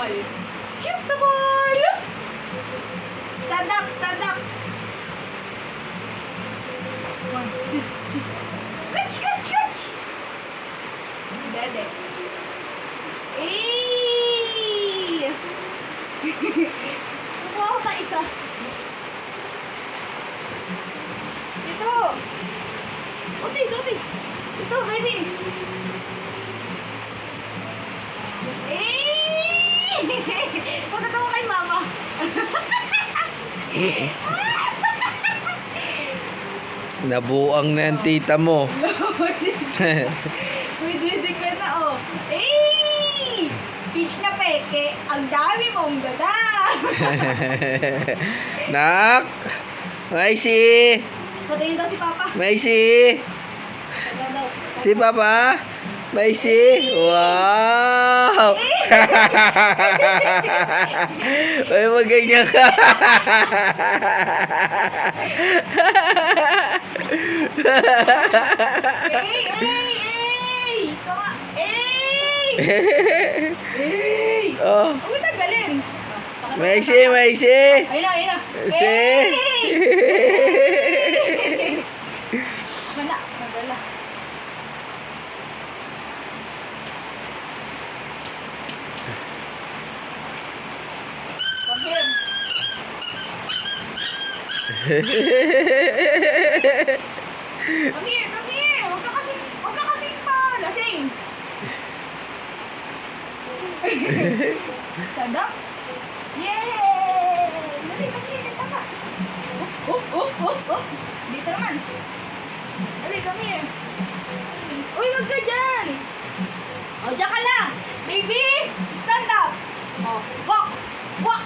ball. Shoot the ball! Stand up, stand up. 1, 2, 3. Catch, catch, catch! Dede. Ay! Kukuha ko tayo isa. Ito. Otis, otis. Ito, baby. Eh! Pagkatawa kay mama. Nabuang na yung tita mo. May didig ka na, oh. Eh! Peach na peke, ang dami mong dada. Nak! Maisi! Patingin daw si Papa. Maisi! Taga daw. Si Papa? Maisi? Wow! Ay, magganyan ka. Ay! Tama! Ay! Ay! Oh, Huwag tagalin. Maisi, Maisi! Ayun na, ayun na. Maisi! Mana, madala. Come here. Come here, come here. Huwag ka kasing pa. Lasing. Stand up. Yay! Dali, come here. Tama. Oh. Dito naman. Dali, come here. Uy, wag ka dyan. O, dyan ka lang. Baby, stand up. O, walk. Walk.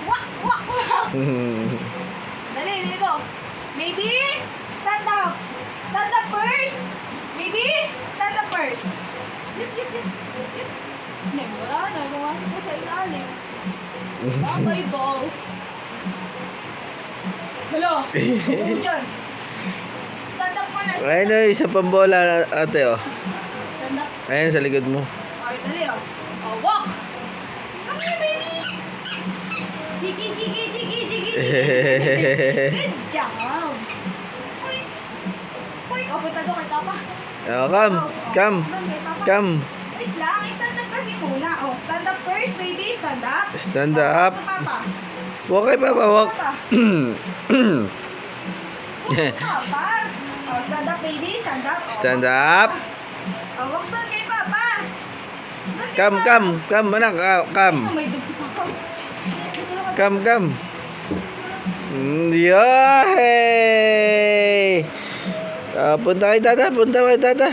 Walk, walk, walk. Dali, dito. Baby, stand up. Stand up first. Baby, stand up first. Yut. Wala na. Bumasok ko sa ilalim. Bye, ball. Hello. Upo dyan. Stand up ka na. Ayun na yung isa pang bola, ate, oh. Stand up. Ayun, sa likod mo. Okay, dali, oh. Oh, walk. Come here, baby. Jiggy. Good job. Uy, punta doon kay Papa. Oh, come. Doon kay Papa. Come. Wait lang, stand up kasi muna. Oh, stand up first, baby. Stand up. Stand up. Ito, Papa. Walk kay Papa, walk. Papa. Papa. Oh, stand up, baby. Stand up. Oh, Stand walk. up. Oh, walk doon kay Papa. Doon kay Come, Papa. anak, come. Oh, may dog si Papa. Come. Yay! Punta kay tata.